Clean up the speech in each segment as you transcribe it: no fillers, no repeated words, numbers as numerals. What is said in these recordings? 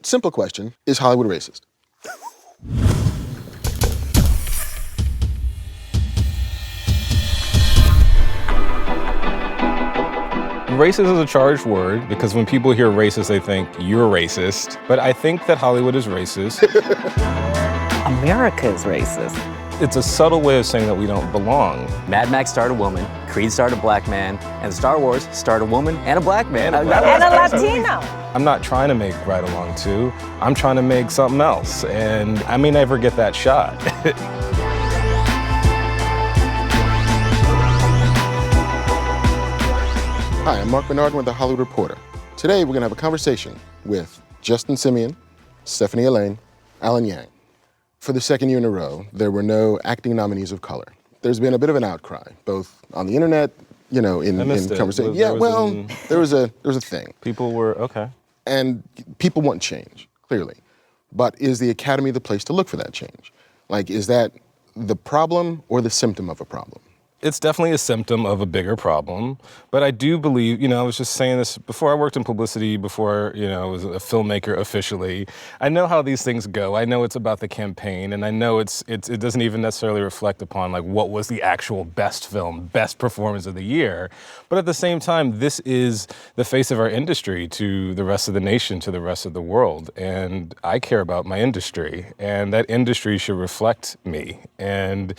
simple question, is Hollywood racist? Racist is a charged word because when people hear racist, they think you're racist. But I think that Hollywood is racist. America is racist. It's a subtle way of saying that we don't belong. Mad Max starred a woman, Creed starred a black man, and Star Wars starred a woman and a black man. And a Latino. I'm not trying to make Ride Along 2. I'm trying to make something else. And I may never get that shot. Hi, I'm Mark Bernard with The Hollywood Reporter. Today, we're going to have a conversation with Justin Simien, Stephanie Allain, Alan Yang. For the second year in a row, there were no acting nominees of color. There's been a bit of an outcry, both on the internet, in conversation. There was a thing. People were, okay. And people want change, clearly. But is the Academy the place to look for that change? Like, is that the problem or the symptom of a problem? It's definitely a symptom of a bigger problem, but I do believe, I was just saying this before I worked in publicity, before, I was a filmmaker officially. I know how these things go. I know it's about the campaign, and I know it doesn't even necessarily reflect upon like what was the actual best film, best performance of the year. But at the same time, this is the face of our industry to the rest of the nation, to the rest of the world. And I care about my industry, and that industry should reflect me. And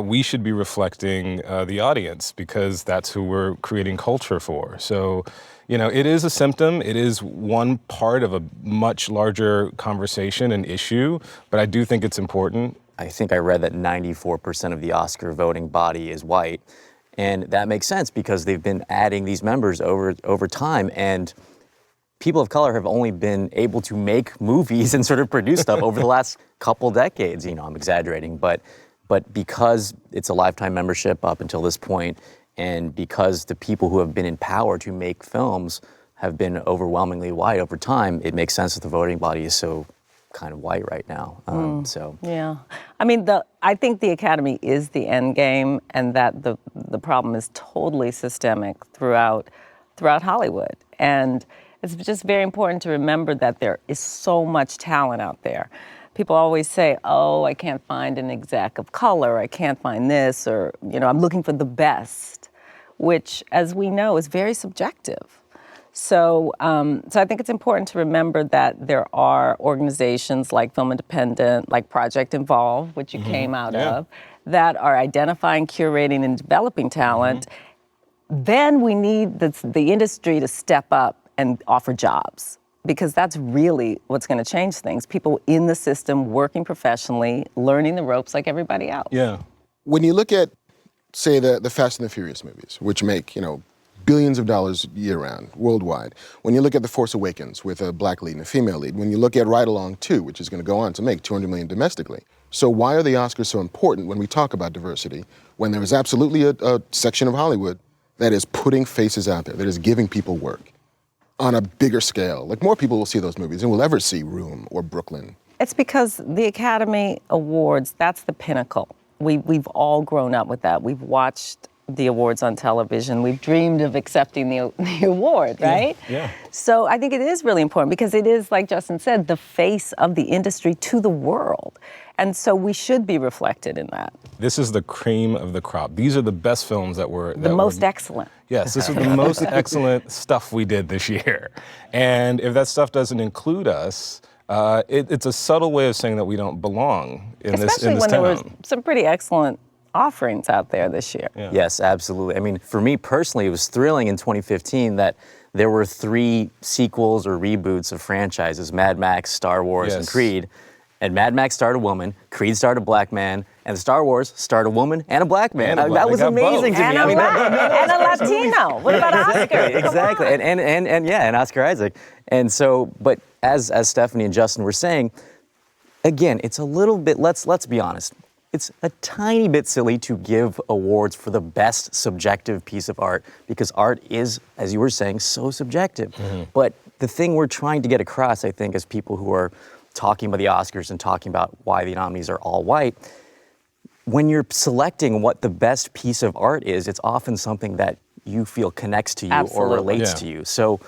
we should be reflecting the audience because that's who we're creating culture for. So, it is a symptom. It is one part of a much larger conversation and issue, but I do think it's important. I think I read that 94% of the Oscar voting body is white, and that makes sense because they've been adding these members over time, and people of color have only been able to make movies and sort of produce stuff over the last couple decades. I'm exaggerating, but because it's a lifetime membership up until this point, and because the people who have been in power to make films have been overwhelmingly white over time, it makes sense that the voting body is so kind of white right now. Yeah. I think the Academy is the end game, and that the problem is totally systemic throughout Hollywood. And it's just very important to remember that there is so much talent out there. People always say, I can't find an exec of color, I can't find this, or, I'm looking for the best, which, as we know, is very subjective. So I think it's important to remember that there are organizations like Film Independent, like Project Involve, which you came out of, that are identifying, curating, and developing talent. Then we need the industry to step up and offer jobs, because that's really what's going to change things. People in the system, working professionally, learning the ropes like everybody else. Yeah. When you look at, say, the Fast and the Furious movies, which make, billions of dollars year-round, worldwide. When you look at The Force Awakens with a black lead and a female lead. When you look at Ride Along 2, which is going to go on to make $200 million domestically. So why are the Oscars so important when we talk about diversity, when there is absolutely a section of Hollywood that is putting faces out there, that is giving people work on a bigger scale? Like, more people will see those movies than will ever see Room or Brooklyn. It's because the Academy Awards, that's the pinnacle. We've all grown up with that. We've watched the awards on television. We've dreamed of accepting the award, right? Yeah. So I think it is really important because it is, like Justin said, the face of the industry to the world. And so we should be reflected in that. This is the cream of the crop. These are the best films that were... The most excellent. Yes, this is the most excellent stuff we did this year. And if that stuff doesn't include us, it's a subtle way of saying that we don't belong in this town. Especially when there were some pretty excellent offerings out there this year. Yeah. Yes, absolutely. For me personally, it was thrilling in 2015 that there were 3 sequels or reboots of franchises, Mad Max, Star Wars, and Creed. And Mad Max starred a woman, Creed starred a black man, and Star Wars starred a woman and a black man. That was amazing to me. And a Latino. What about Oscar? Exactly. And Oscar Isaac. And so, but as Stephanie and Justin were saying, again, it's a little bit, let's be honest. It's a tiny bit silly to give awards for the best subjective piece of art because art is, as you were saying, so subjective. But the thing we're trying to get across, I think, as people who are talking about the Oscars and talking about why the nominees are all white, when you're selecting what the best piece of art is, it's often something that you feel connects to you or relates to you. So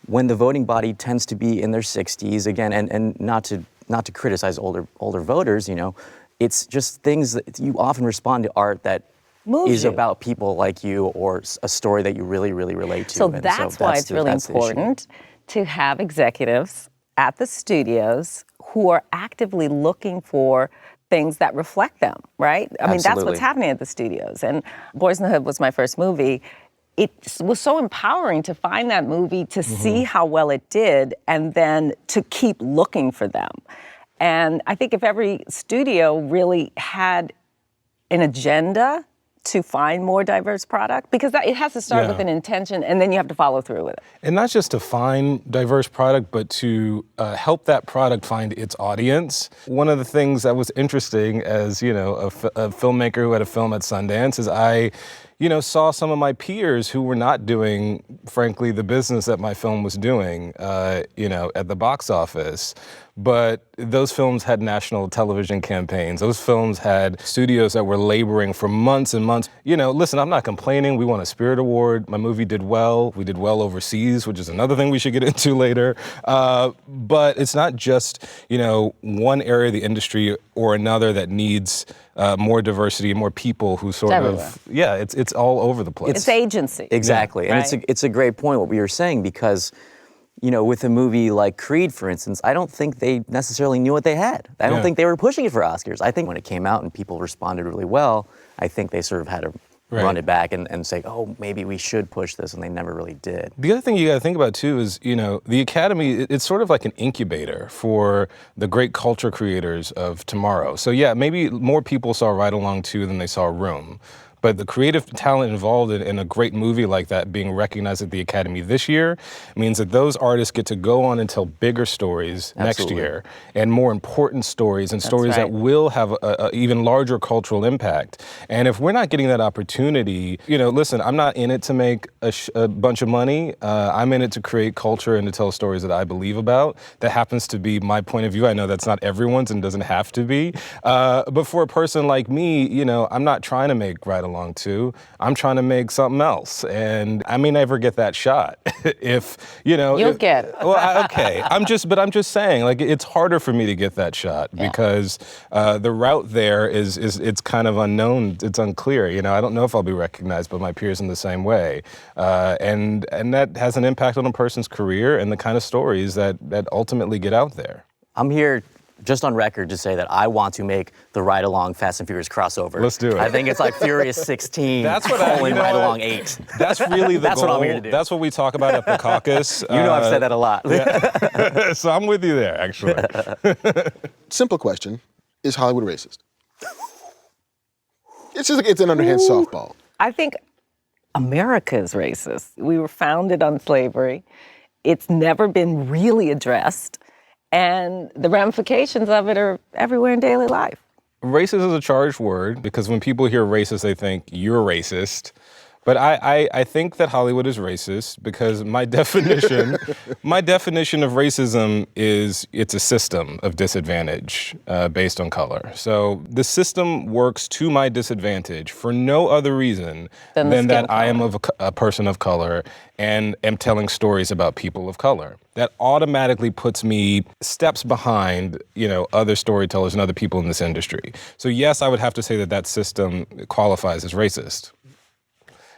when the voting body tends to be in their 60s, again, and not to criticize older voters, it's just things that you often respond to art that is about people like you or a story that you really, really relate to. So that's why it's really important to have executives at the studios who are actively looking for things that reflect them, right? I mean, that's what's happening at the studios. And Boys in the Hood was my first movie. It was so empowering to find that movie, to see how well it did, and then to keep looking for them. And I think if every studio really had an agenda to find more diverse product, because it has to start with an intention, and then you have to follow through with it. And not just to find diverse product, but to help that product find its audience. One of the things that was interesting as, a filmmaker who had a film at Sundance is I saw some of my peers who were not doing, frankly, the business that my film was doing, at the box office. But those films had national television campaigns. Those films had studios that were laboring for months and months. Listen, I'm not complaining. We won a Spirit Award. My movie did well. We did well overseas, which is another thing we should get into later. But it's not just, one area of the industry or another that needs more diversity and more people who sort of, it's all over the place. It's agency. Exactly. Yeah. And it's a great point what we were saying, because with a movie like Creed, for instance, I don't think they necessarily knew what they had. I don't think they were pushing it for Oscars. I think when it came out and people responded really well, I think they sort of had to run it back and say, oh, maybe we should push this, and they never really did. The other thing you got to think about, too, is, the Academy, it's sort of like an incubator for the great culture creators of tomorrow. So, maybe more people saw Ride Along 2 than they saw Room. But the creative talent involved in a great movie like that being recognized at the Academy this year means that those artists get to go on and tell bigger stories next year, and more important stories, and stories that will have a even larger cultural impact. And if we're not getting that opportunity, listen, I'm not in it to make a bunch of money. I'm in it to create culture and to tell stories that I believe about. That happens to be my point of view. I know that's not everyone's and doesn't have to be. But for a person like me, I'm not trying to make Ride Along 2. I'm trying to make something else, and I may never get that shot. If you'll get it. Well, okay. I'm just saying, like, it's harder for me to get that shot because the route there is it's kind of unknown. It's unclear. I don't know if I'll be recognized by my peers in the same way, and that has an impact on a person's career and the kind of stories that ultimately get out there. I'm here just on record to say that I want to make the Ride Along Fast and Furious crossover. Let's do it. I think it's like Furious 16 That's what Ride Along 8. That's really the That's goal. what I'm here to do. That's what we talk about at the caucus. I've said that a lot. So I'm with you there, actually. Simple question: is Hollywood racist? It's an underhand softball. I think America is racist. We were founded on slavery. It's never been really addressed. And the ramifications of it are everywhere in daily life. Racist is a charged word because when people hear racist, they think you're racist. But I think that Hollywood is racist because my definition of racism is it's a system of disadvantage based on color. So the system works to my disadvantage for no other reason than that I am a person of color and am telling stories about people of color. That automatically puts me steps behind, other storytellers and other people in this industry. So yes, I would have to say that system qualifies as racist.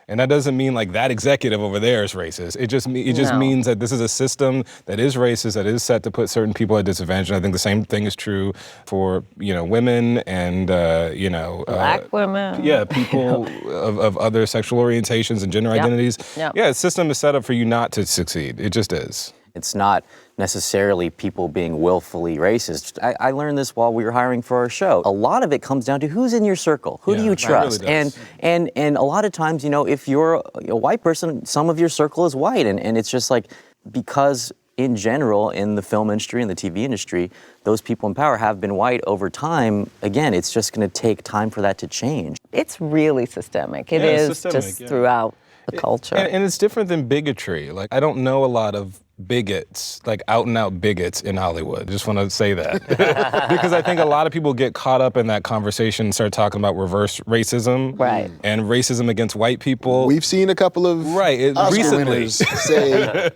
And that doesn't mean like that executive over there is racist. It just means that this is a system that is racist, that is set to put certain people at disadvantage. And I think the same thing is true for women and Black women. Yeah, people of other sexual orientations and gender identities. Yep. Yeah, the system is set up for you not to succeed. It just is. It's not necessarily people being willfully racist. I learned this while we were hiring for our show. A lot of it comes down to who's in your circle. Who do you trust? Really does. And a lot of times, if you're a white person, some of your circle is white. And it's just like, because in general, in the film industry and the TV industry, those people in power have been white over time. Again, it's just going to take time for that to change. It's really systemic. It is systemic, just throughout the culture. And it's different than bigotry. Like, I don't know a lot of bigots, like out and out bigots in Hollywood. Just want to say that. Because I think a lot of people get caught up in that conversation and start talking about reverse racism. Right. And racism against white people. We've seen a couple of Oscar recently winners say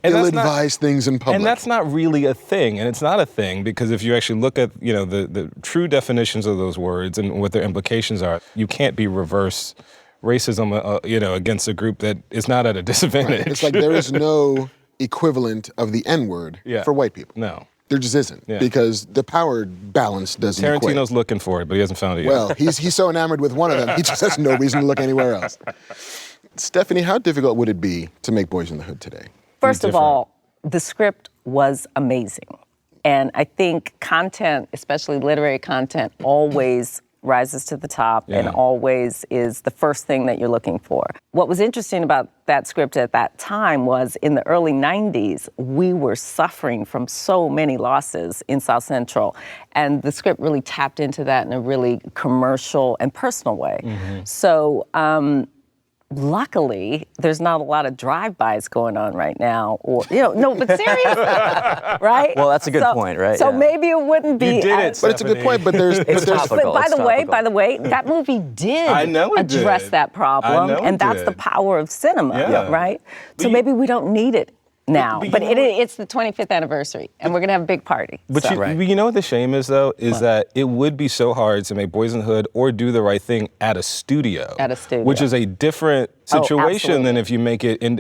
ill-advised things in public. And that's not really a thing. And it's not a thing because if you actually look at, the true definitions of those words and what their implications are, you can't be reverse racism, against a group that is not at a disadvantage. Right. It's like there is no equivalent of the N-word for white people. No. There just isn't, because the power balance doesn't equate. Tarantino's looking for it, but he hasn't found it yet. Well, he's so enamored with one of them, he just has no reason to look anywhere else. Stephanie, how difficult would it be to make Boys in the Hood today? First of all, the script was amazing. And I think content, especially literary content, always rises to the top and always is the first thing that you're looking for. What was interesting about that script at that time was in the early 90s, we were suffering from so many losses in South Central. And the script really tapped into that in a really commercial and personal way. Mm-hmm. So, luckily, there's not a lot of drive-bys going on right now, but seriously, right? Well, that's a good point, right? So maybe it wouldn't be. You did it, but it's a good point. But there's. Topical. By the way, that movie did address that problem, and that's the power of cinema, right? So maybe we don't need it now, but it's the 25th anniversary, and we're gonna have a big party. But you know what the shame is, though, is that it would be so hard to make Boys in the Hood or Do the Right Thing at a studio. Which is a different situation than if you make it and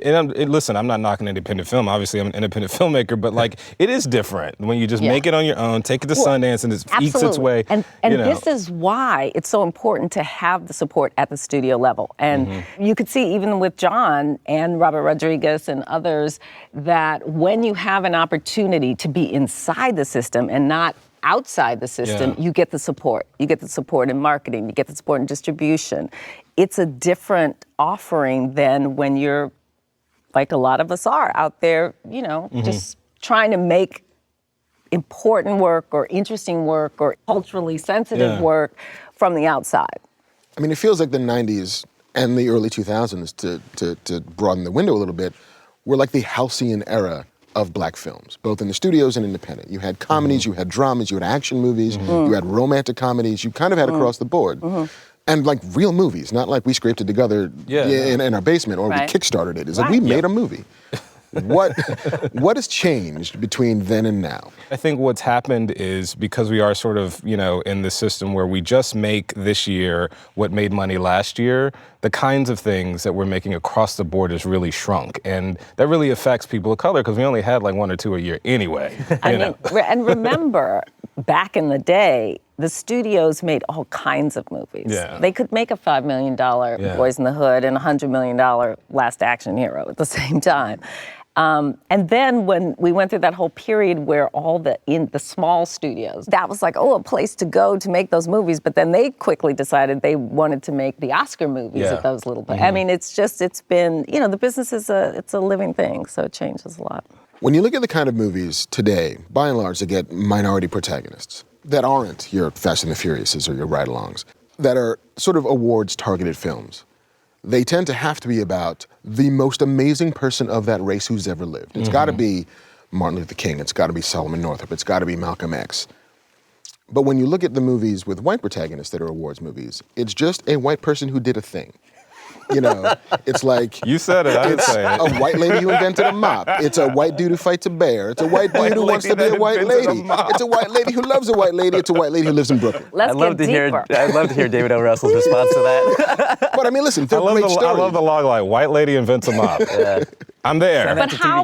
listen, I'm not knocking independent film. Obviously, I'm an independent filmmaker, but like it is different when you just make it on your own, take it to Sundance, and it eats its way. And this is why it's so important to have the support at the studio level. And you could see even with John and Robert Rodriguez and others that when you have an opportunity to be inside the system and not outside the system, you get the support. You get the support in marketing, you get the support in distribution. It's a different offering than when you're, like a lot of us are, out there, just trying to make important work or interesting work or culturally sensitive work from the outside. I mean, it feels like the 90s and the early 2000s, to broaden the window a little bit, were like the halcyon era of black films, both in the studios and independent. You had comedies, you had dramas, you had action movies, you had romantic comedies, you kind of had across the board. And like real movies, not like we scraped it together in our basement or we kickstarted it. It's like we made a movie. What has changed between then and now? I think what's happened is because we are sort of, in the system where we just make this year what made money last year, the kinds of things that we're making across the board has really shrunk. And that really affects people of color because we only had like one or two a year anyway. And remember, back in the day, the studios made all kinds of movies. Yeah. They could make a $5 million Boys in the Hood and a $100 million Last Action Hero at the same time. And then when we went through that whole period where all the small studios, that was like, a place to go to make those movies. But then they quickly decided they wanted to make the Oscar movies at those little places. I mean, it's been, the business it's a living thing, so it changes a lot. When you look at the kind of movies today, by and large, that get minority protagonists, that aren't your Fast and the Furiouses or your ride-alongs, that are sort of awards-targeted films, they tend to have to be about the most amazing person of that race who's ever lived. It's got to be Martin Luther King. It's got to be Solomon Northup. It's got to be Malcolm X. But when you look at the movies with white protagonists that are awards movies, it's just a white person who did a thing. It's like... You said it, I didn't say it. A white lady who invented a mop. It's a white dude who fights a bear. It's a white dude who wants to be a white lady. It's a white lady who loves a white lady. It's a white lady who lives in Brooklyn. I'd love to hear David O. Russell's response to that. But I mean, listen, they're great stories. I love the log line, white lady invents a mop. I'm there. But how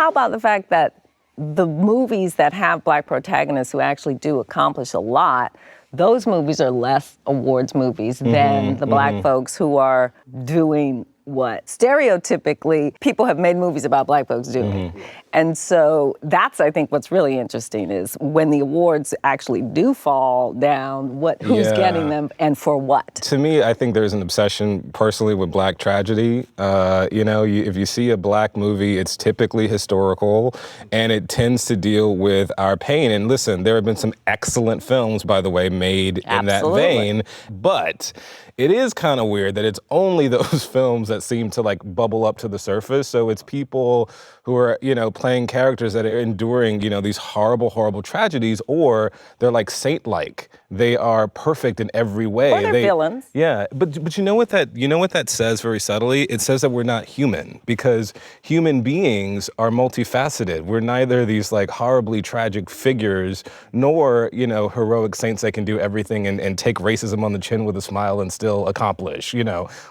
about the fact that the movies that have black protagonists who actually do accomplish a lot, those movies are less awards movies than the black folks who are doing what stereotypically people have made movies about black folks doing. And so that's, I think, what's really interesting is when the awards actually do fall down, who's getting them and for what? To me, I think there's an obsession personally with black tragedy. If you see a black movie, it's typically historical and it tends to deal with our pain. And listen, there have been some excellent films, by the way, made in that vein, but it is kind of weird that it's only those films that seem to like bubble up to the surface. So it's people who are, playing characters that are enduring, these horrible, horrible tragedies, or they're like saint-like. They are perfect in every way. Or they're villains. Yeah, but you know what that says very subtly? It says that we're not human, because human beings are multifaceted. We're neither these like horribly tragic figures, nor, heroic saints that can do everything and take racism on the chin with a smile and still accomplish.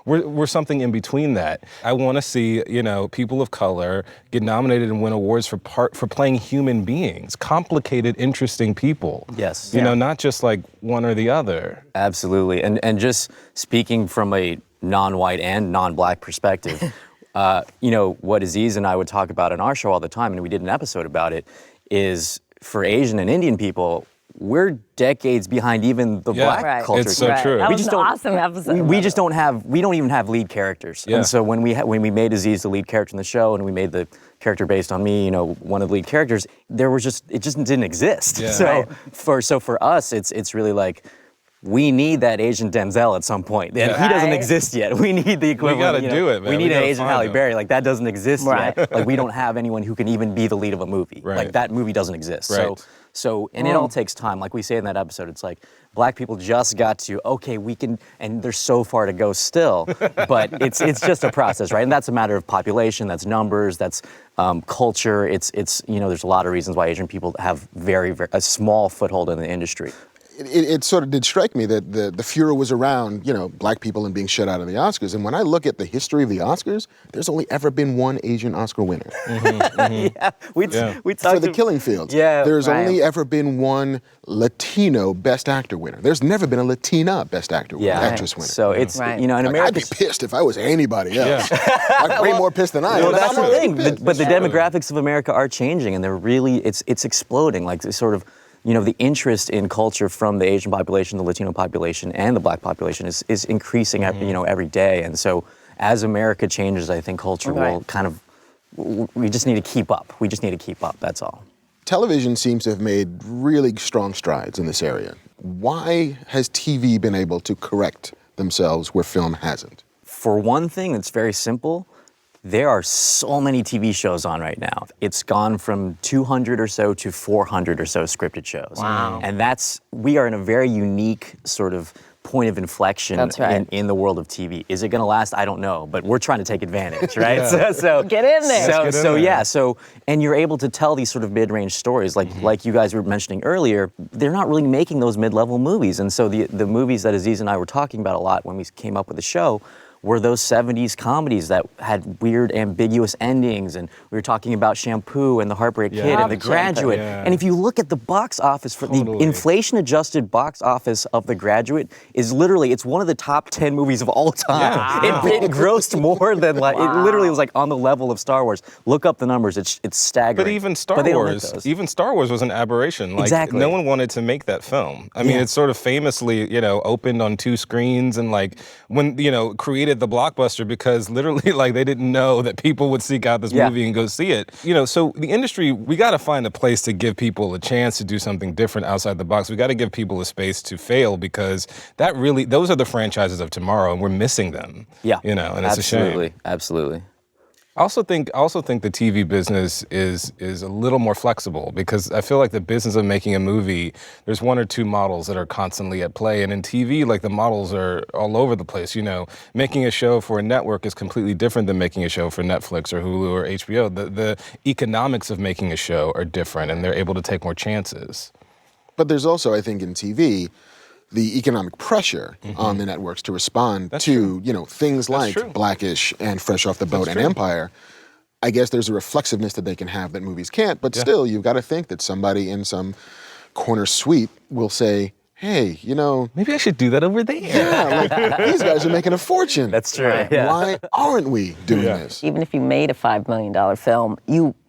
We're something in between that. I want to see, people of color get nominated and win awards for playing human beings, complicated, interesting people. Yes. Not just like one or the other. Absolutely. And just speaking from a non-white and non-black perspective, what Aziz and I would talk about in our show all the time, and we did an episode about it, is for Asian and Indian people, we're decades behind even the black culture. It's so true. That We was an awesome episode. We don't even have lead characters. Yeah. And so when we made Aziz the lead character in the show, and we made the character based on me, one of the lead characters, it just didn't exist. Yeah. So for us, it's really like, we need that Asian Denzel at some point. And he doesn't exist yet. We need the equivalent. We gotta do it, man. We need an gotta Asian find Halle him. Berry. Like, that doesn't exist Right. yet. Like, we don't have anyone who can even be the lead of a movie. Right. Like, that movie doesn't exist. Right. So it all takes time. Like we say in that episode, it's like, black people just got to, okay, we can, and there's so far to go still, but it's just a process, right? And that's a matter of population, that's numbers, that's culture. It's there's a lot of reasons why Asian people have a small foothold in the industry. It sort of did strike me that the furor was around, black people and being shut out of the Oscars. And when I look at the history of the Oscars, there's only ever been one Asian Oscar winner. We For talked The Killing Fields. Yeah, There's right. only ever been one Latino Best Actor winner. There's never been a Latina Best Actor winner, actress winner. So it's, Right. in I'd America. be pissed if I was anybody else. I'd be way more pissed than I am. Well, but that's I'm the already thing. pissed. But the demographics of America are changing, and they're really, it's exploding. Like, this sort of, the interest in culture from the Asian population, the Latino population, and the black population is increasing every day. And so as America changes, I think culture will kind of, we just need to keep up. We just need to keep up, that's all. Television seems to have made really strong strides in this area. Why has TV been able to correct themselves where film hasn't? For one thing, it's very simple. There are so many TV shows on right now. It's gone from 200 or so to 400 or so scripted shows. Wow. And we are in a very unique sort of point of inflection That's right. in the world of TV. Is it gonna last? I don't know, but we're trying to take advantage, right? So Get in there. And you're able to tell these sort of mid-range stories, like you guys were mentioning earlier. They're not really making those mid-level movies. And so the movies that Aziz and I were talking about a lot when we came up with the show were those 70s comedies that had weird, ambiguous endings. And we were talking about Shampoo and The Heartbreak Kid and The Graduate. Yeah. And if you look at the box office for the inflation-adjusted box office of The Graduate is literally, it's one of the top 10 movies of all time. Yeah. It grossed more than, it literally was like on the level of Star Wars. Look up the numbers, it's staggering. But even Star they don't make Wars, those. was an aberration. Like, Exactly. no one wanted to make that film. I mean, it sort of famously, opened on 2 screens, and like when, created the blockbuster because literally like they didn't know that people would seek out this movie and go see it. So the industry, we got to find a place to give people a chance to do something different outside the box. We got to give people a space to fail, because those are the franchises of tomorrow, and we're missing them. Yeah. And it's a shame. Absolutely. I also think the TV business is a little more flexible, because I feel like the business of making a movie, there's 1 or 2 models that are constantly at play, and in TV, like, the models are all over the place. Making a show for a network is completely different than making a show for Netflix or Hulu or HBO. The economics of making a show are different, and they're able to take more chances. But there's also, I think, in TV, the economic pressure on the networks to respond to, things like Blackish and Fresh Off the Boat and Empire. I guess there's a reflexiveness that they can have that movies can't, but still, you've got to think that somebody in some corner suite will say, hey, maybe I should do that over there. Yeah, like, these guys are making a fortune. That's true. Yeah. Why aren't we doing this? Even if you made a $5 million film,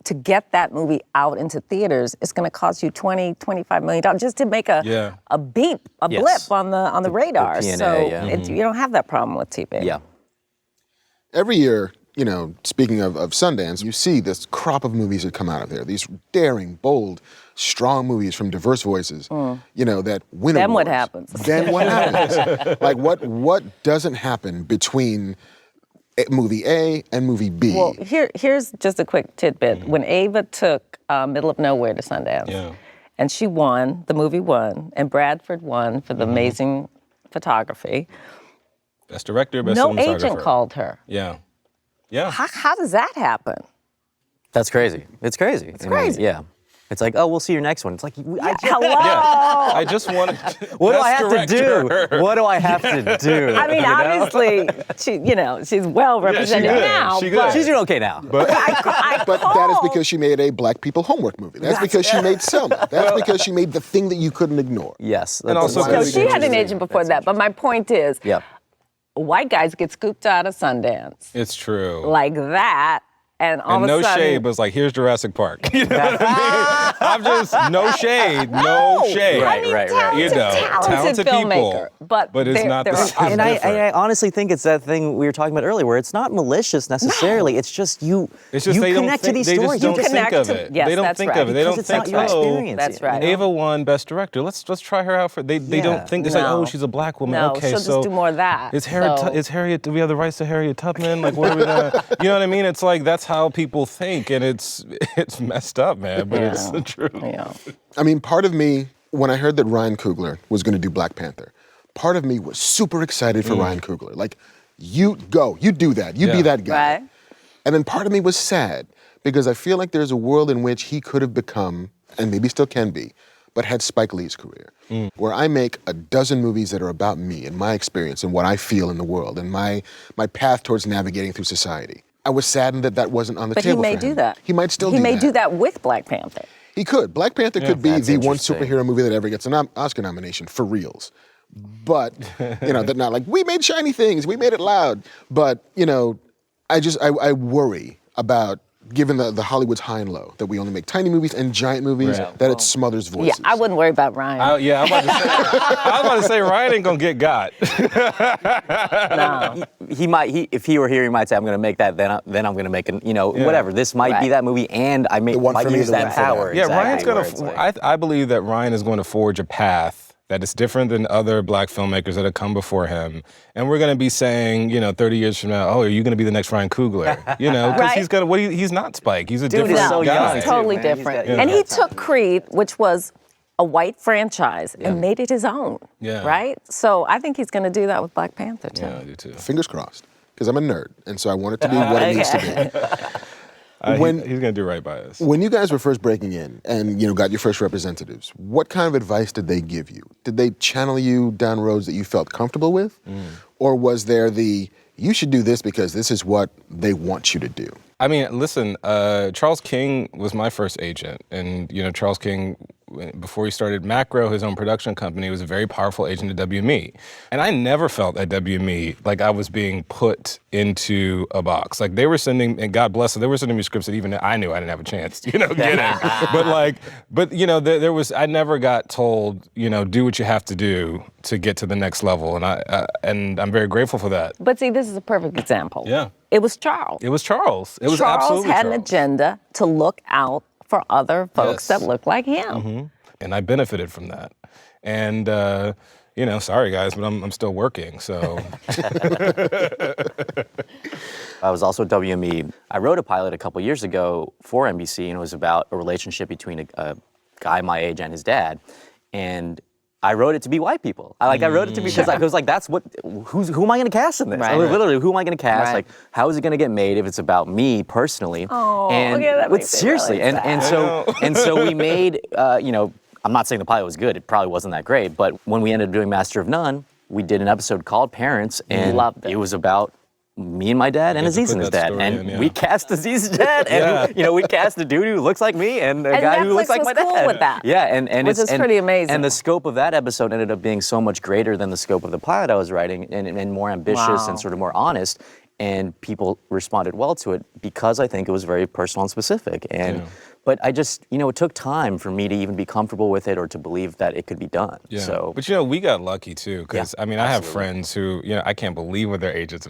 to get that movie out into theaters, it's going to cost you $20, $25 million just to make a blip on the radar. P&A, so you don't have that problem with TV. Yeah. Every year, speaking of Sundance, you see this crop of movies that come out of there. These daring, bold, strong movies from diverse voices, that win Then what awards. happens? Then what happens? Like, what doesn't happen between movie A and movie B. Well, here's just a quick tidbit. When Ava took Middle of Nowhere to Sundance, and she won, the movie won, and Bradford won for the amazing photography. Best director, best No cinematographer. agent called her. Yeah. Yeah. How does that happen? That's crazy. It's crazy. It's crazy. Yeah. It's like, oh, we'll see your next one. It's like, Hello. I just wanted. what do I Best have to director. do? What do I have to do? I mean, obviously, she's well represented good. now. She but good. She's doing okay now. But that is because she made a black people homework movie. That's because she made Selma. That's because she made the thing that you couldn't ignore. Yes. And also So she had an agent before that. But my point is, Yep. white guys get scooped out of Sundance It's true. like that, and all And of no a sudden, shade, but it's like, here's Jurassic Park. You know what I mean? I'm just, no shade, no shade. I mean, Right. talented, You know, talented filmmaker, people. but it's there- not there the are same. And I different. honestly think it's that thing we were talking about earlier, where it's not malicious necessarily. It's just you. It's just you they don't connect to think, these they stories. just don't You think connect of to- it. yes, they don't that's think right. of it. They Because don't it's think, not your oh, experience. That's right. Ava won Best Director. Let's try her out for. They don't think it's like, No. oh, she's a black woman. No, okay, she'll so just do more of that. Is Harriet? Do we have the rights to Harriet Tubman? Like, what are we gonna? You know what I mean? It's like that's how people think, and it's messed up, man. But it's the truth. Yeah. I mean, part of me, when I heard that Ryan Coogler was going to do Black Panther, part of me was super excited for Ryan Coogler. Like, you go, you do that, you be Yeah. that guy. Right. And then part of me was sad because I feel like there's a world in which he could have become, and maybe still can be, but had Spike Lee's career, where I make a dozen movies that are about me and my experience and what I feel in the world and my path towards navigating through society. I was saddened that that wasn't on the But he table may for him. do that. He might still He do that. may do that with Black Panther. He could. Black Panther could be That's the one interesting. superhero movie that ever gets an Oscar nomination for reals. But, they're not like, we made shiny things, we made it loud. But, I worry about, given the Hollywood's high and low, that we only make tiny movies and giant movies, that it smothers voices. Yeah, I wouldn't worry about Ryan. I was about to say Ryan ain't gonna get got. No. He might. If he were here, he might say, "I'm going to make that. Then I'm going to make whatever. This might be Right. that movie, and I The one might for me, use the that one for that. power." Yeah, exactly, Ryan's where it's gonna. like- I believe that Ryan is going to forge a path that is different than other black filmmakers that have come before him, and we're going to be saying, 30 years from now, oh, are you going to be the next Ryan Coogler? Because Right. he's gonna. He's not Spike. He's a Dude, different he's so guy. young, It's too, totally man. He's different. got- And Yeah. he took Creed, which was a white franchise, and made it his own. Yeah. Right? So I think he's going to do that with Black Panther, too. Yeah, I do too. Fingers crossed, because I'm a nerd, and so I want it to be what it needs to be. He's gonna do right by us. When you guys were first breaking in and got your first representatives, what kind of advice did they give you? Did they channel you down roads that you felt comfortable with? Or was there you should do this because this is what they want you to do? I mean, listen, Charles King was my first agent. And, Charles King, before he started Macro, his own production company, was a very powerful agent at WME. And I never felt at WME like I was being put into a box. Like they were sending, and God bless them, they were sending me scripts that even I knew I didn't have a chance, getting. There was, I never got told, do what you have to do to get to the next level. And I'm very grateful for that. But see, this is a perfect example. Yeah. It was Charles. It was Charles. It was Charles absolutely had an Charles. agenda to look out for other folks Yes. that look like him. And I benefited from that. And, sorry guys, but I'm still working, so. I was also at WME. I wrote a pilot a couple years ago for NBC, and it was about a relationship between a guy my age and his dad. And I wrote it to be white people. I wrote it to be because I was like, that's who am I going to cast in this? Right. I was literally, who am I going to cast? Right. Like, how is it going to get made if it's about me personally? Oh, and okay, that makes me seriously, really and so we made, I'm not saying the pilot was good. It probably wasn't that great, but when we ended up doing Master of None, we did an episode called Parents, and Loved it. it was about me and my dad and to Aziz put and his that dad. story And in, yeah. we cast Aziz's dad, and we cast a dude who looks like me and a And guy who Netflix looks like was my cool dad. with that. Yeah, and Which is pretty amazing. And the scope of that episode ended up being so much greater than the scope of the pilot I was writing, and more ambitious Wow. and sort of more honest. And people responded well to it because I think it was very personal and specific. And But I just, it took time for me to even be comfortable with it or to believe that it could be done. Yeah. So, But we got lucky too, because Yeah, I have absolutely. friends who, I can't believe what their agents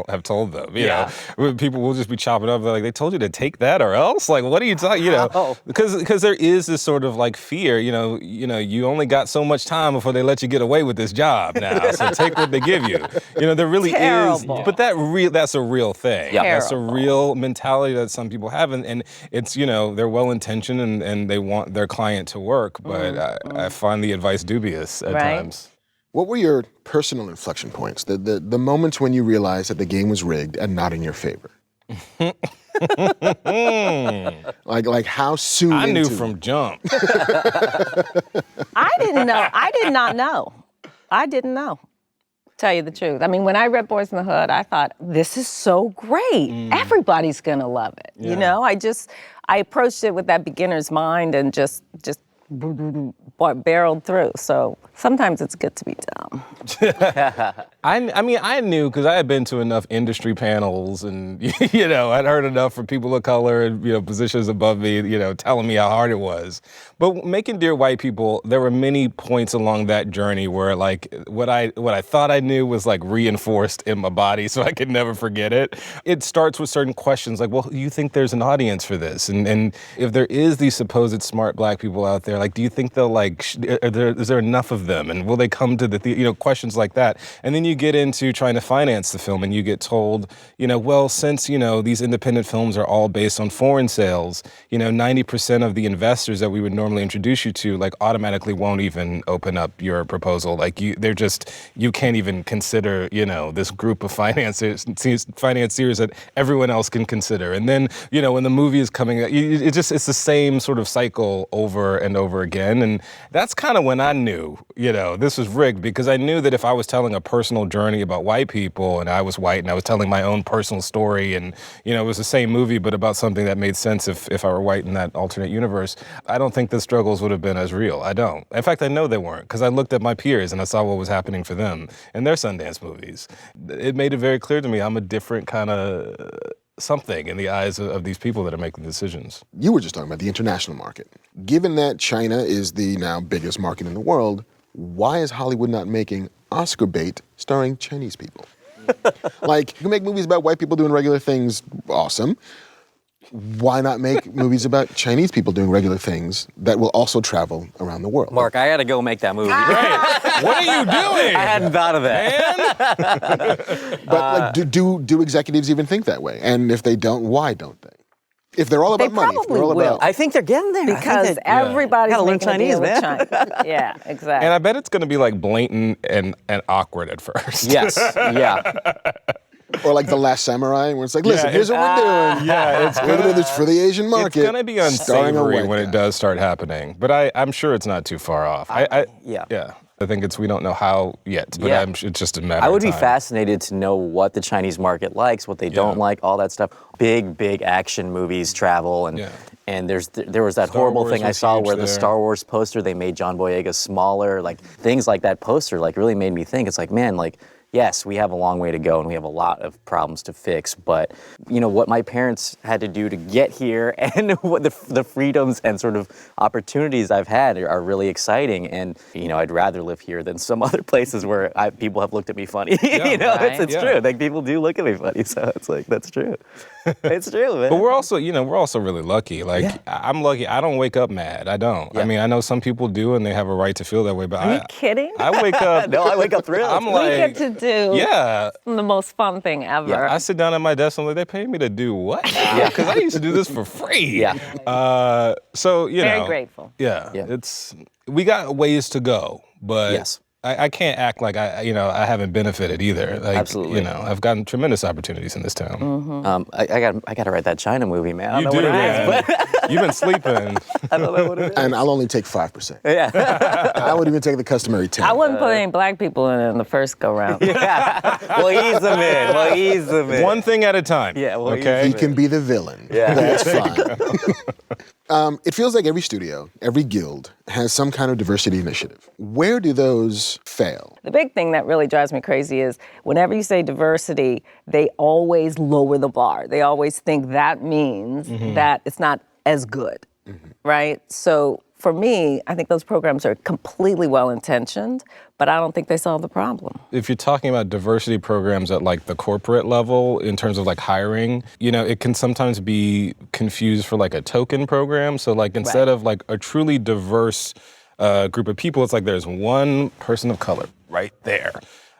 have told them. Yeah. People will just be chopping up. They're like, they told you to take that or else. Like, what are you talking? How? Because there is this sort of like fear. You only got so much time before they let you get away with this job now. So take what they give you. There really Terrible. is. But that's a real thing. Yeah. That's a Terrible. real mentality that some people have, and it's they're well intentioned and they want their client to work, but I find the advice dubious at Right. times. What were your personal inflection points? The moments when you realized that the game was rigged and not in your favor? like how soon? I knew into- from jump. I didn't know. I did not know. I didn't know. Tell you the truth. I mean, when I read Boys in the Hood, I thought, this is so great. Everybody's gonna love it. Yeah. I approached it with that beginner's mind and just barreled through. So sometimes it's good to be dumb. I knew because I had been to enough industry panels and, I'd heard enough from people of color and, positions above me, telling me how hard it was. But making Dear White People, there were many points along that journey where, like, what I thought I knew was, like, reinforced in my body so I could never forget it. It starts with certain questions like, well, do you think there's an audience for this? And if there is these supposed smart black people out there, like, do you think they'll, like, is there enough of them? And will they come to the questions like that? And then you get into trying to finance the film and you get told, well, since, these independent films are all based on foreign sales, 90% of the investors that we would normally introduce you to, like, automatically won't even open up your proposal. Like, you can't even consider, this group of financiers that everyone else can consider. And then, when the movie is coming out, it's the same sort of cycle over and over again. And that's kind of when I knew, this was rigged, because I knew that if I was telling a personal journey about white people and I was white and I was telling my own personal story and, it was the same movie but about something that made sense if I were white in that alternate universe, I don't think the struggles would have been as real. I don't. In fact, I know they weren't, because I looked at my peers and I saw what was happening for them in their Sundance movies. It made it very clear to me I'm a different kind of something in the eyes of these people that are making decisions. You were just talking about the international market. Given that China is the now biggest market in the world, why is Hollywood not making Oscar bait starring Chinese people? Like, you can make movies about white people doing regular things, awesome. Why not make movies about Chinese people doing regular things that will also travel around the world? Mark, I gotta go make that movie. Right. What are you doing? I hadn't thought of that. Man? But like, do executives even think that way? And if they don't, why don't they? If they're all about They money, if probably they're all will. about I think they're getting there. Because everybody's Gotta learn making a deal Chinese, with man. China. Yeah, exactly. And I bet it's going to be like blatant and awkward at first. Yes, yeah. or like The Last Samurai, where it's like, listen, Yeah, here's what we're doing. Yeah, it's We're gonna do this for the Asian market. It's gonna be starring a unsavory white when guy. it does start happening, but I'm sure it's not too far off. Yeah. I think we don't know how yet, but Yeah. it's just a matter. I would of be time. fascinated to know what the Chinese market likes, what they don't Yeah. like, all that stuff. Big action movies travel, and Yeah. and there was that Star horrible Wars thing I was saw huge where the there. Star Wars poster, they made John Boyega smaller, like things like that poster, like really made me think. It's like, man, like, yes, we have a long way to go and we have a lot of problems to fix, but what my parents had to do to get here and what the freedoms and sort of opportunities I've had are really exciting. And I'd rather live here than some other places where people have looked at me funny. Right. It's Yeah. true. Like, people do look at me funny, so it's like, that's true. It's true, man. But we're also really lucky. Like, Yeah. I'm lucky. I don't wake up mad. I don't. Yeah. I mean, I know some people do, and they have a right to feel that way. But Are you kidding? I wake up. No, I wake up thrilled. I'm We like, get to do yeah. the most fun thing ever. Yeah, I sit down at my desk and I'm like, they pay me to do what? Yeah. Because I used to do this for free. Yeah. So Very grateful. Yeah. Yeah. We got ways to go, but Yes. I can't act like I haven't benefited either. Like, Absolutely. I've gotten tremendous opportunities in this town. I got to write that China movie, man. I You don't do, know what it is, man. but You've been sleeping. I don't know what it is. And I'll only take 5%. Yeah. I wouldn't even take the customary 10. I wouldn't put any black people in it in the first go round. Well, he's the man. One thing at a time. Yeah, well, okay. He can be the villain. Yeah. That's fine. It feels like every studio, every guild has some kind of diversity initiative. Where do those fail? The big thing that really drives me crazy is whenever you say diversity, they always lower the bar. They always think that means that it's not as good. right? So for me, I think those programs are completely well-intentioned, but I don't think they solve the problem. If you're talking about diversity programs at like the corporate level in terms of like hiring, it can sometimes be confused for like a token program. So like instead of like a truly diverse group of people, it's like there's one person of color right there.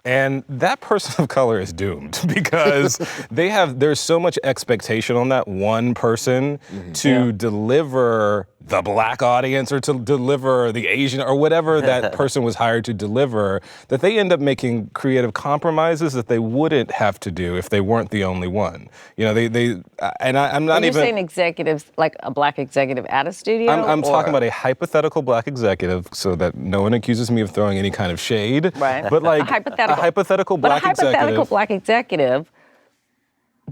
And that person of color is doomed because there's so much expectation on that one person to deliver the black audience or to deliver the Asian or whatever that person was hired to deliver, that they end up making creative compromises that they wouldn't have to do if they weren't the only one. I'm not You're even saying executives, like a black executive at a studio? I'm talking about a hypothetical black executive so that no one accuses me of throwing any kind of shade. Right. But like a hypothetical black black executive,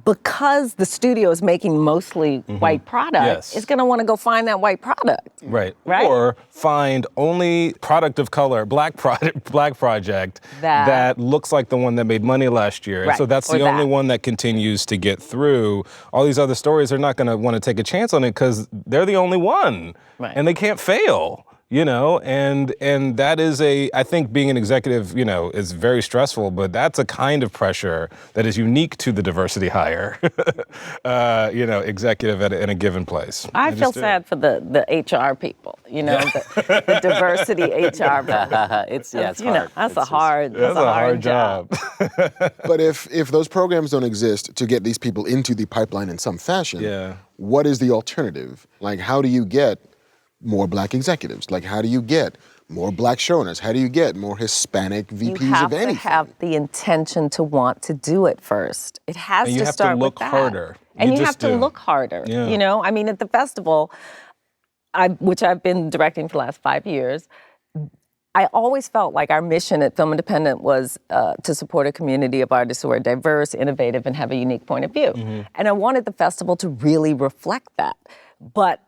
because the studio is making mostly white product, is going to want to go find that white product. Right. Right? Or find only product of color, black project that looks like the one that made money last year. And Right. so that's Or the only that. one that continues to get through. All these other stories are not going to want to take a chance on it because they're the only one. Right. And they can't fail. And that is I think being an executive, is very stressful, but that's a kind of pressure that is unique to the diversity hire, executive in a given place. I feel sad for the HR people, the diversity HR people. It's hard. That's a hard job. But if those programs don't exist to get these people into the pipeline in some fashion, what is the alternative? Like, how do you get more black executives? Like, how do you get more black showrunners? How do you get more Hispanic VPs of anything? You have to have the intention to want to do it first. It has to start with that. And you have to look harder. And you have to look harder. Yeah. I mean, at the festival, which I've been directing for the last 5 years, I always felt like our mission at Film Independent was to support a community of artists who are diverse, innovative, and have a unique point of view. And I wanted the festival to really reflect that. But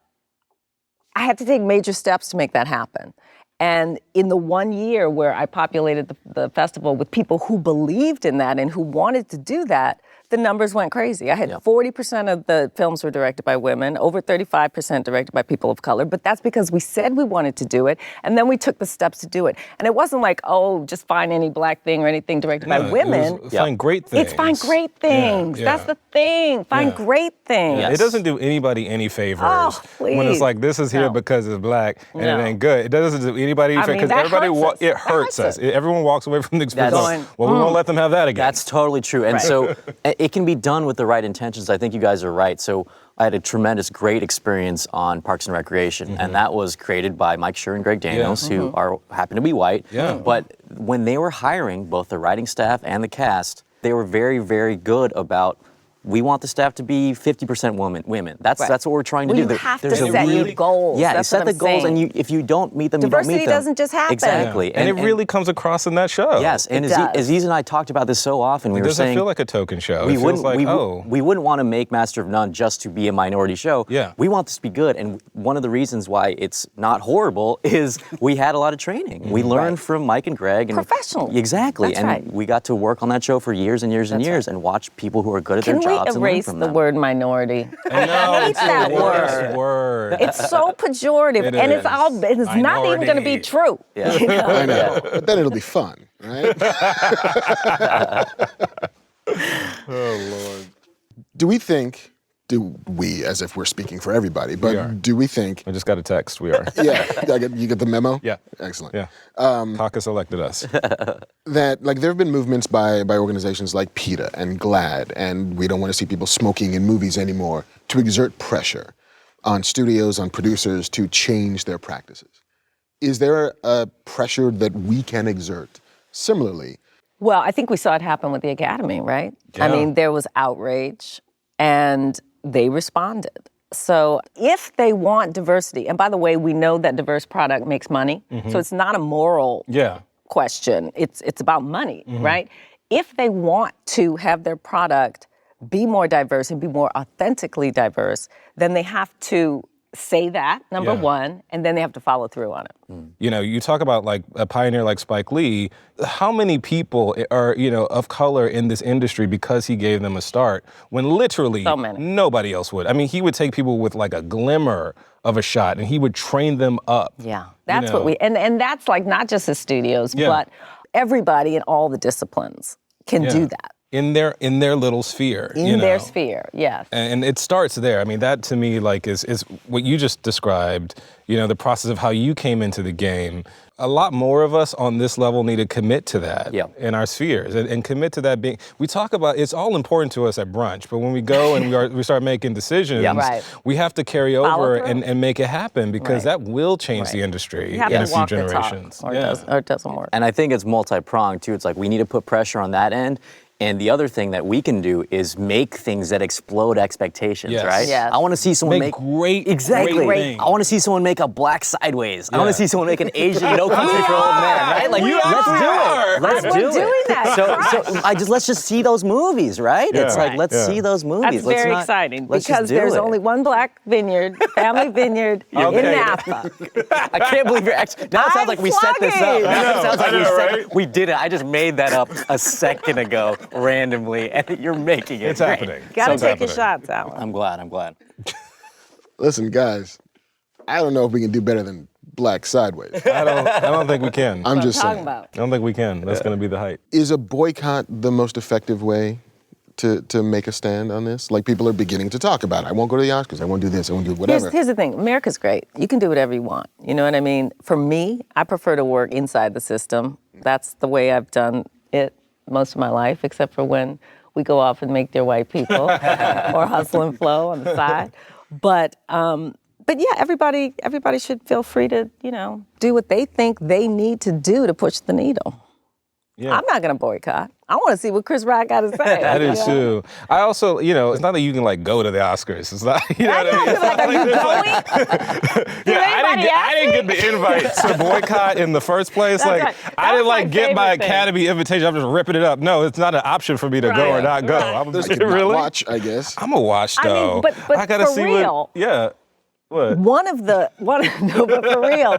I had to take major steps to make that happen. And in the 1 year where I populated the festival with people who believed in that and who wanted to do that, the numbers went crazy. I had 40% of the films were directed by women, over 35% directed by people of color, but that's because we said we wanted to do it, and then we took the steps to do it. And it wasn't like, just find any black thing or anything directed by women. Find great things. It's find great things. Yeah. That's the thing. Find great things. It doesn't do anybody any favors please. when it's like, this is here because it's black and it ain't good. It doesn't do anybody any favors because everybody, it hurts us. Everyone walks away from the experience going, we won't let them have that again. That's totally true. And so it can be done with the right intentions. I think you guys are right. So I had a tremendous, great experience on Parks and Recreation, and that was created by Mike Schur and Greg Daniels, who happen to be white. Yeah. But when they were hiring both the writing staff and the cast, they were very, very good about, we want the staff to be 50% women. That's what we're trying to do. You have to set your goals. Yeah, That's set what the I'm goals, saying. and if you don't meet them, Diversity you don't meet them. doesn't just happen. Exactly. And it really comes across in that show. Yes, and Aziz and I talked about this so often. We it were doesn't saying feel like a token show. We it feels like, we wouldn't want to make Master of None just to be a minority show. Yeah. We want this to be good, and one of the reasons why it's not horrible is we had a lot of training. We learned from Mike and Greg. And professional. Exactly. That's and right. we got to work on that show for years and years and years and watch people who are good at their jobs Can we erase and the learn from them. word minority? I know, I hate it's that the worst word. It's so pejorative, It and is. it's not even going to be true. Yeah. You know? I know, but then it'll be fun, right? Oh, Lord. Do we, as if we're speaking for everybody, We are. but do we think, I just got a text. We are. you get the memo? Yeah. Excellent. Yeah. Caucus elected us. That, like, there have been movements by organizations like PETA and GLAAD, and we don't want to see people smoking in movies anymore, to exert pressure on studios, on producers to change their practices. Is there a pressure that we can exert similarly? Well, I think we saw it happen with the Academy, right? Yeah. I mean, there was outrage, and they responded. So if they want diversity, and by the way, we know that diverse product makes money, so it's not a moral question. It's about money, right? If they want to have their product be more diverse and be more authentically diverse, then they have to say that, number Yeah. one, and then they have to follow through on it. You know, you talk about like a pioneer like Spike Lee. How many people are, you know, of color in this industry because he gave them a start when literally So many. nobody else would? I mean, he would take people with like a glimmer of a shot and he would train them up. Yeah, that's know. what we, and that's like not just the studios, Yeah. but everybody in all the disciplines can Yeah. do that. In their little sphere. In you know? their sphere, yes. And it starts there. I mean, that to me, like, is what you just described, you know, the process of how you came into the game. A lot more of us on this level need to commit to that in our spheres and commit to that being, we talk about, it's all important to us at brunch, but when we go and we start making decisions, Right. we have to carry Follow over through. and make it happen because Right. that will change Right. the industry You have in a to few walk the talk, generations. or it doesn't work. And I think it's multi-pronged too. It's like we need to put pressure on that end. And the other thing that we can do is make things that explode expectations, Yes. right? Yes. I want to see someone Make great, exactly. great things. I want to see someone make a black sideways. I want Yeah. to see someone make an Asian no country for old men, right? Like We let's are. do it. Let's We're do it. doing that. So let's just see those movies, right? It's Yeah. like let's Yeah. see those movies. That's Let's very not- exciting let's just because do there's it. only one black vineyard, family vineyard in Okay. Napa. I can't believe you're actually. Now it sounds like we set this up. slugging. Now it sounds like I know, we did it. I just made that up a second ago randomly, and you're making it. It's happening. Gotta It's take your happening. shots, Alan. I'm glad. Listen, guys, I don't know if we can do better than Black Sideways. I don't think we can. I'm What just talking saying. about. I don't think we can. That's going to be the height. Is a boycott the most effective way to make a stand on this? Like, people are beginning to talk about it. I won't go to the Oscars. I won't do this. I won't do whatever. Here's the thing. America's great. You can do whatever you want. You know what I mean? For me, I prefer to work inside the system. That's the way I've done it most of my life, except for when we go off and make Dear White People or Hustle and Flow on the side. But yeah, everybody should feel free to, you know, do what they think they need to do to push the needle. Yeah. I'm not gonna boycott. I want to see what Chris Rock got to say. I do too. I also, you know, it's not that you can like go to the Oscars. It's not, you know what I mean? It's Like, not are you like- going? Yeah, I didn't get the invite to boycott in the first place. That's Like, right. I That didn't was my like get my favorite thing. Academy invitation. I'm just ripping it up. No, it's not an option for me to go or Right, not go. right. I'm There's like, a really? watch, I guess. I'm a watch I mean, though. but I gotta for see real. Yeah. What? No, but for real,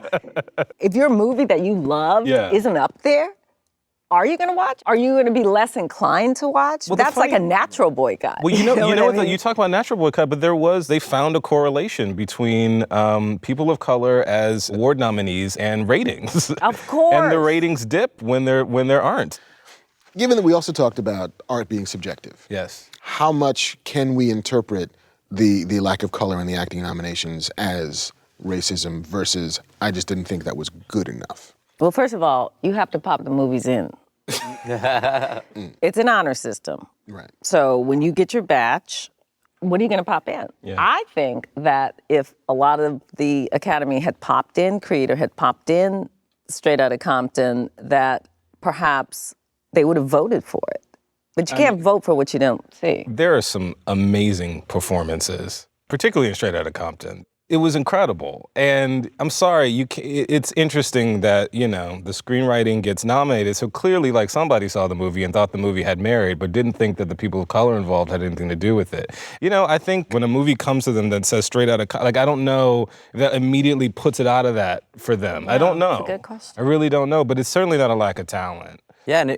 if your movie that you love Yeah. isn't up there, are you gonna watch? Are you gonna be less inclined to watch? Well, the That's like a funny- natural boycott. Well, you know what I what? mean? You talk about natural boycott, but they found a correlation between people of color as award nominees and ratings. Of course. And the ratings dip when there aren't. Given that we also talked about art being subjective, Yes. how much can we interpret the lack of color in the acting nominations as racism versus I just didn't think that was good enough? Well, first of all, you have to pop the movies in. It's an honor system. Right. So when you get your batch, what are you going to pop in? Yeah. I think that if a lot of the Academy had popped in, Creator had popped in, Straight Outta Compton, that perhaps they would have voted for it. But you can't vote for what you don't see. There are some amazing performances, particularly in Straight Outta Compton. It was incredible. And I'm sorry, it's interesting that, you know, the screenwriting gets nominated. So clearly, like, somebody saw the movie and thought the movie had merit, but didn't think that the people of color involved had anything to do with it. You know, I think when a movie comes to them that says Straight Outta Compton, like, I don't know if that immediately puts it out of that for them. I don't know. That's a good question. I really don't know, but it's certainly not a lack of talent. Yeah, and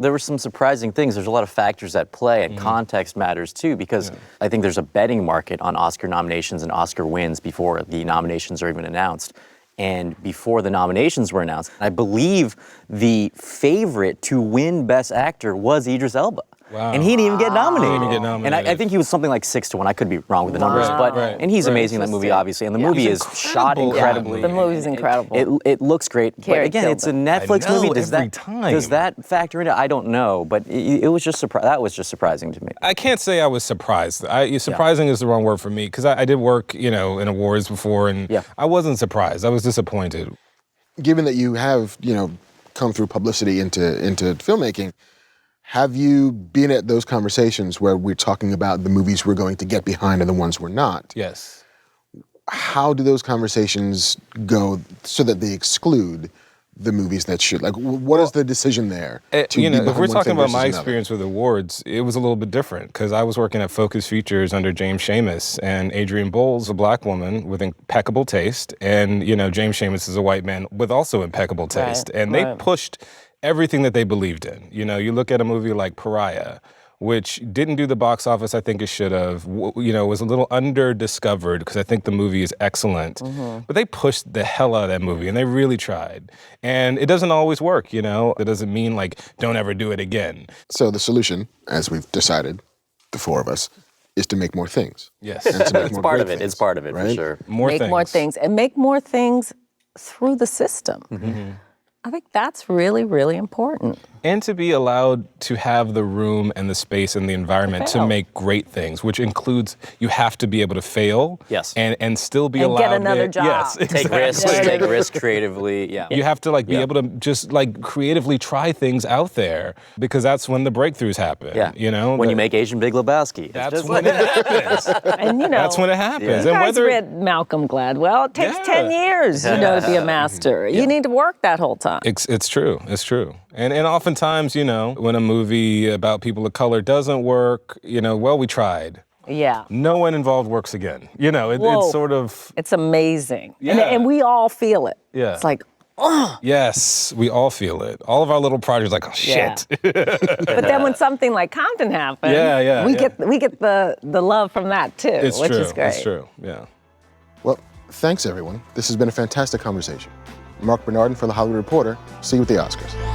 there were some surprising things. There's a lot of factors at play, and context matters too, because I think there's a betting market on Oscar nominations and Oscar wins before the nominations are even announced. And before the nominations were announced, I believe the favorite to win Best Actor was Idris Elba. Wow. And he didn't even get nominated. He didn't even get And I nominated. think he was something like 6-1. I could be wrong with the numbers, but Right. and he's Right. amazing in that movie, obviously. And the movie He's is shot incredible. incredibly. The movie's incredible. It looks great, but Carrie again, killed it's a it. Netflix I know, movie. every time. Does that factor into it? I don't know, but it was just that was just surprising to me. I can't say I was surprised. Surprising is the wrong word for me because I did work, you know, in awards before, and Yeah. I wasn't surprised. I was disappointed. Given that you have, you know, come through publicity into filmmaking, have you been at those conversations where we're talking about the movies we're going to get behind and the ones we're not? Yes. How do those conversations go so that they exclude the movies that should? Like, what is the decision there? To You be know, if behind we're one talking thing about versus my another? experience with awards, it was a little bit different because I was working at Focus Features under James Schamus, and Adrienne Bowles, a black woman with impeccable taste, and you know, James Schamus is a white man with also impeccable taste, and they pushed everything that they believed in. You know, you look at a movie like Pariah, which didn't do the box office I think it should have. You know, was a little under-discovered because I think the movie is excellent. But they pushed the hell out of that movie, and they really tried. And it doesn't always work, you know? It doesn't mean, like, don't ever do it again. So the solution, as we've decided, the four of us, is to make more things. Yes. And to make It's more part great of it. things, It's part of it, for right? sure. Make more things, and make more things through the system. I think that's really, really important. And to be allowed to have the room and the space and the environment to fail. make great things, which includes you have to be able to fail. Yes. And still be And allowed get another to, job. Yes, Take exactly. risks, take risks creatively. Yeah. You have to like be Yeah. able to just like creatively try things out there because that's when the breakthroughs happen. Yeah. You know, when you make Asian Big Lebowski. It's that's just when it happens. And you know, That's when it happens. you And guys whether read Malcolm Gladwell. It takes Yeah. 10 years, you know, to be a master. You need to work that whole time. it's true. It's true. And oftentimes, you know, when a movie about people of color doesn't work, you know, well, we tried. Yeah. No one involved works again. You know, Whoa. it's sort of, It's amazing. Yeah. And we all feel it. Yeah. It's like, yes, we all feel it. All of our little projects like, oh, Yeah. shit. but then when something like Compton happens, Yeah, we yeah. get the love from that too, It's which true. is great. It's true. Yeah. Well, thanks everyone. This has been a fantastic conversation. Mark Bernardin for The Hollywood Reporter. See you at the Oscars.